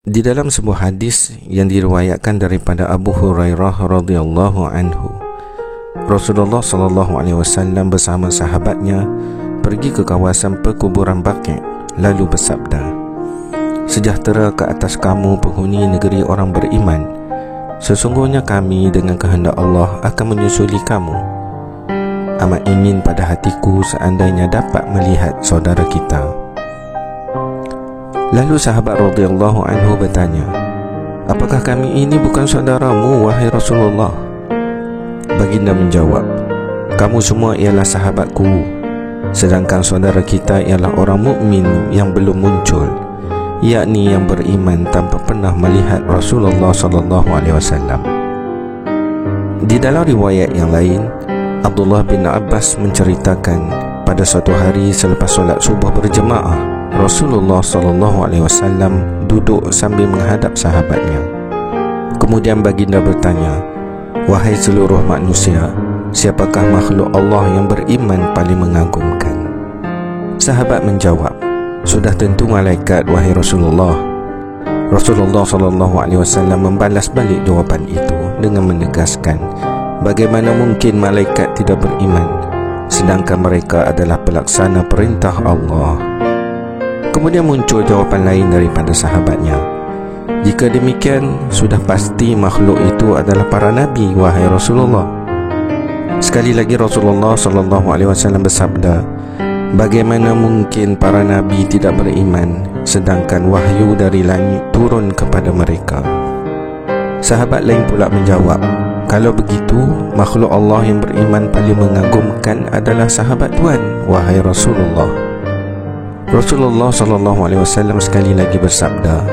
Di dalam sebuah hadis yang diriwayatkan daripada Abu Hurairah radhiyallahu anhu, Rasulullah sallallahu alaihi wasallam bersama sahabatnya pergi ke kawasan perkuburan Baqi' lalu bersabda, "Sejahtera ke atas kamu penghuni negeri orang beriman. Sesungguhnya kami dengan kehendak Allah akan menyusuli kamu. Amat ingin pada hatiku seandainya dapat melihat saudara kita." Lalu sahabat radhiyallahu anhu bertanya, "Apakah kami ini bukan saudaramu, wahai Rasulullah?" Baginda menjawab, "Kamu semua ialah sahabatku, sedangkan saudara kita ialah orang mukmin yang belum muncul, yakni yang beriman tanpa pernah melihat Rasulullah sallallahu alaihi wasallam." Di dalam riwayat yang lain, Abdullah bin Abbas menceritakan pada suatu hari selepas solat subuh berjemaah, Rasulullah sallallahu alaihi wasallam duduk sambil menghadap sahabatnya. Kemudian baginda bertanya, "Wahai seluruh manusia, siapakah makhluk Allah yang beriman paling mengagumkan?" Sahabat menjawab, "Sudah tentu malaikat, wahai Rasulullah." Rasulullah sallallahu alaihi wasallam membalas balik jawapan itu dengan menegaskan, bagaimana mungkin malaikat tidak beriman, sedangkan mereka adalah pelaksana perintah Allah. Kemudian muncul jawapan lain daripada sahabatnya, "Jika demikian, sudah pasti makhluk itu adalah para nabi, wahai Rasulullah." Sekali lagi Rasulullah sallallahu alaihi wasallam bersabda, "Bagaimana mungkin para nabi tidak beriman, sedangkan wahyu dari langit turun kepada mereka?" Sahabat lain pula menjawab, "Kalau begitu, makhluk Allah yang beriman paling mengagumkan adalah sahabat Tuhan, wahai Rasulullah." Rasulullah sallallahu alaihi wasallam sekali lagi bersabda,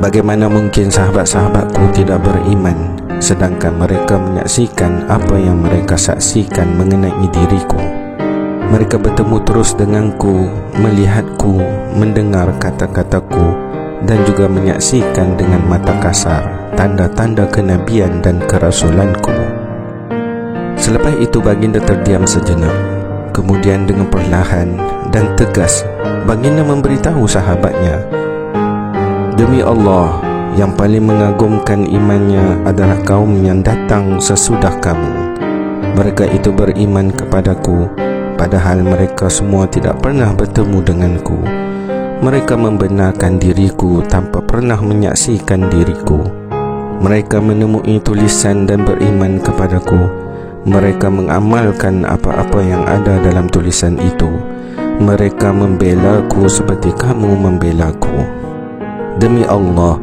"Bagaimana mungkin sahabat-sahabatku tidak beriman, sedangkan mereka menyaksikan apa yang mereka saksikan mengenai diriku. Mereka bertemu terus denganku, melihatku, mendengar kata-kataku, dan juga menyaksikan dengan mata kasar tanda-tanda kenabian dan kerasulanku." Selepas itu baginda terdiam sejenak. Kemudian dengan perlahan dan tegas baginda memberitahu sahabatnya, "Demi Allah, yang paling mengagumkan imannya adalah kaum yang datang sesudah kamu. Mereka itu beriman kepadaku, padahal mereka semua tidak pernah bertemu denganku. Mereka membenarkan diriku tanpa pernah menyaksikan diriku. Mereka menemui tulisan dan beriman kepadaku. Mereka mengamalkan apa-apa yang ada dalam tulisan itu. Mereka membelaku seperti kamu membelaku. Demi Allah,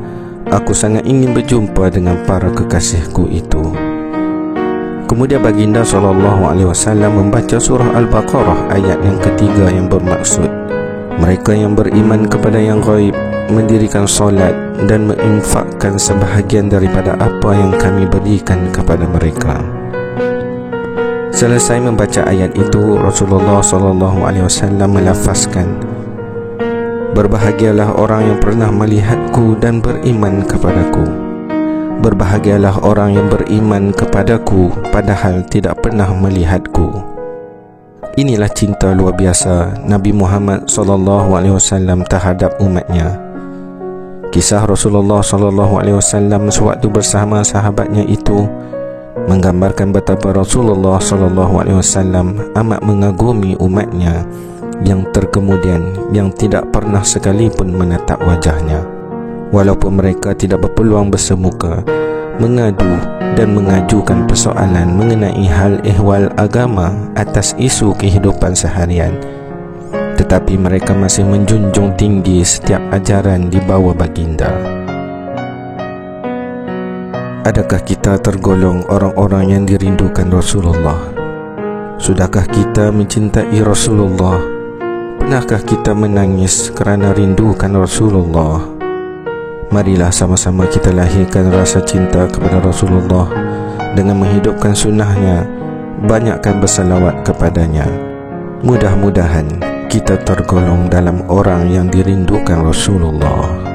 aku sangat ingin berjumpa dengan para kekasihku itu." Kemudian baginda SAW membaca surah Al-Baqarah ayat yang ketiga yang bermaksud, "Mereka yang beriman kepada yang gaib, mendirikan solat dan menginfakkan sebahagian daripada apa yang kami berikan kepada mereka." Selesai membaca ayat itu, Rasulullah SAW melafazkan, "Berbahagialah orang yang pernah melihatku dan beriman kepadaku. Berbahagialah orang yang beriman kepadaku padahal tidak pernah melihatku." Inilah cinta luar biasa Nabi Muhammad SAW terhadap umatnya. Kisah Rasulullah SAW sewaktu bersama sahabatnya itu menggambarkan betapa Rasulullah SAW amat mengagumi umatnya yang terkemudian, yang tidak pernah sekalipun menatap wajahnya. Walaupun mereka tidak berpeluang bersemuka, mengadu dan mengajukan persoalan mengenai hal ehwal agama atas isu kehidupan seharian, tetapi mereka masih menjunjung tinggi setiap ajaran di bawah baginda. Adakah kita tergolong orang-orang yang dirindukan Rasulullah? Sudahkah kita mencintai Rasulullah? Pernahkah kita menangis kerana rindukan Rasulullah? Marilah sama-sama kita lahirkan rasa cinta kepada Rasulullah dengan menghidupkan sunnahnya, banyakkan bersalawat kepadanya. Mudah-mudahan kita tergolong dalam orang yang dirindukan Rasulullah.